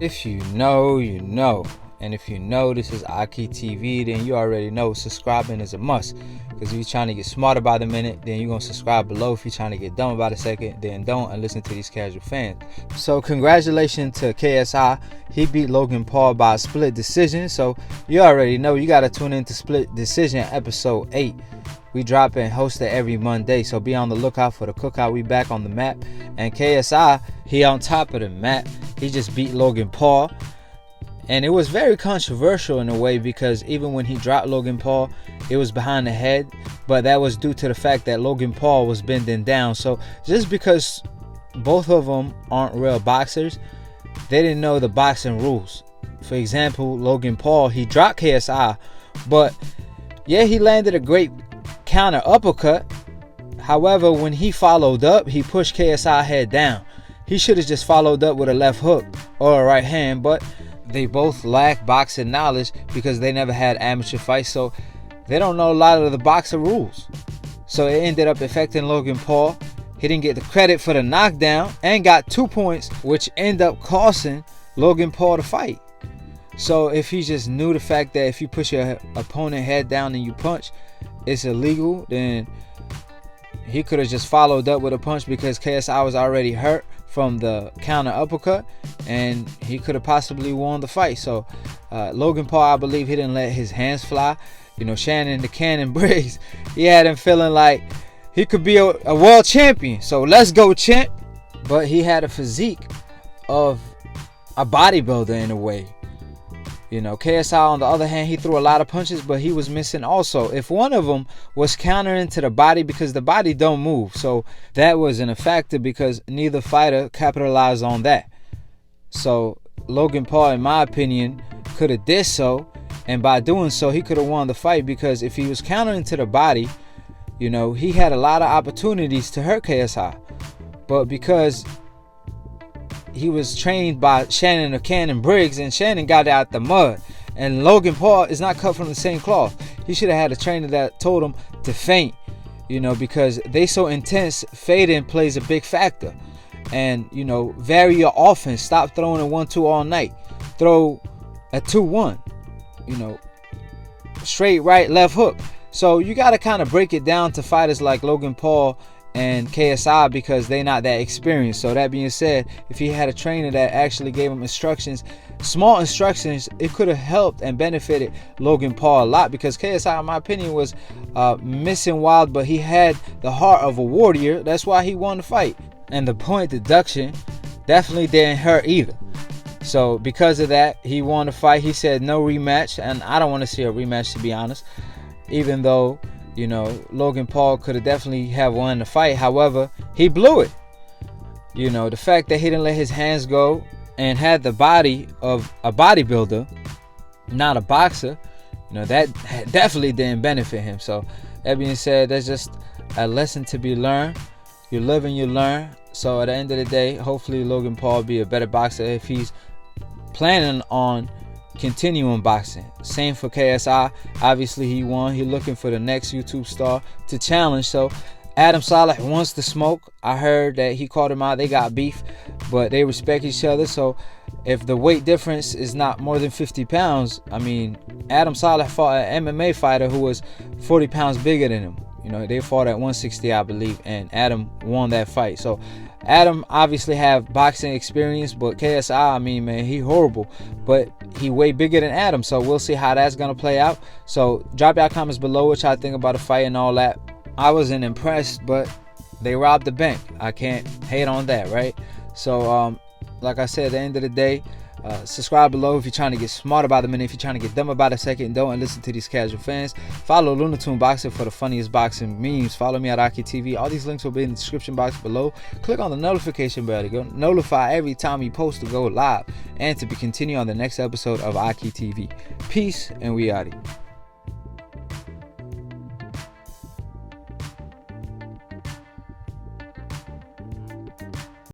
If you know, you know. And if you know this is Aki TV, then you already know subscribing is a must. Because if you're trying to get smarter by the minute, then you're going to subscribe below. If you're trying to get dumb by the second, then don't, and listen to these casual fans. So congratulations to KSI. He beat Logan Paul by a split decision. So you already know you got to tune into Split Decision episode 8. We drop and host it every Monday, so be on the lookout for the cookout. We back on the map. And KSI, he on top of the map. He just beat Logan Paul. And it was very controversial in a way, because even when he dropped Logan Paul, it was behind the head. But that was due to the fact that Logan Paul was bending down. So just because both of them aren't real boxers, they didn't know the boxing rules. For example, Logan Paul, he dropped KSI, but yeah, he landed a great counter uppercut. However, when he followed up, he pushed KSI head down. He should have just followed up with a left hook or a right hand, but they both lack boxing knowledge because they never had amateur fights, so they don't know a lot of the boxing rules. So it ended up affecting Logan Paul. He didn't get the credit for the knockdown and got 2 points, which ended up costing Logan Paul the fight. So if he just knew the fact that if you push your opponent head down and you punch, it's illegal, then he could have just followed up with a punch, because KSI was already hurt from the counter uppercut, and he could have possibly won the fight. So Logan Paul, I believe he didn't let his hands fly. You know, Shannon the Cannon Briggs, he had him feeling like he could be a world champion. So let's go, champ. But he had a physique of a bodybuilder in a way. You know, KSI, on the other hand, he threw a lot of punches, but he was missing also. If one of them was countering to the body, because the body don't move. So that wasn't a factor, because neither fighter capitalized on that. So Logan Paul, in my opinion, could have did so. And by doing so, he could have won the fight, because if he was countering to the body, you know, he had a lot of opportunities to hurt KSI. But because he was trained by Shannon the Cannon Briggs, and Shannon got out the mud, and Logan Paul is not cut from the same cloth. He should have had a trainer that told him to feint, you know, because they so intense. Fading plays a big factor. And, you know, vary your offense. Stop throwing a 1-2 all night. Throw a 2-1, you know, straight right, left hook. So you got to kind of break it down to fighters like Logan Paul and KSI, because they're not that experienced. So that being said, if he had a trainer that actually gave him instructions, small instructions, it could have helped and benefited Logan Paul a lot, because KSI, in my opinion, was missing wild, but he had the heart of a warrior. That's why he won the fight. And the point deduction definitely didn't hurt either. So because of that, he won the fight. He said no rematch, and I don't want to see a rematch, to be honest, even though, you know, Logan Paul could have definitely have won the fight. However, he blew it. You know, the fact that he didn't let his hands go and had the body of a bodybuilder, not a boxer, you know, that definitely didn't benefit him. So that being said, that's just a lesson to be learned. You live and you learn. So at the end of the day, hopefully Logan Paul be a better boxer if he's planning on continuing boxing. Same for KSI. Obviously he won. He's looking for the next YouTube star to challenge. So Adam Saleh wants to smoke. I heard that he called him out. They got beef, but they respect each other. So if the weight difference is not more than 50 pounds, I mean, Adam Saleh fought an MMA fighter who was 40 pounds bigger than him. You know, they fought at 160, I believe, and Adam won that fight. So Adam obviously have boxing experience, but KSI, I mean, man, he horrible, but he way bigger than Adam. So we'll see how that's gonna play out. So drop your comments below what y'all think about the fight and all that. I wasn't impressed, but they robbed the bank. I can't hate on that, right? So like I said, at the end of the day, subscribe below if you're trying to get smart about the minute. If you're trying to get dumb about a second, don't, and listen to these casual fans. Follow Lunatoon Boxing for the funniest boxing memes. Follow me at Aki TV. All these links will be in the description box below. Click on the notification bell to go notify every time we post to go live, and to be continued on the next episode of Aki TV. Peace, and we out here.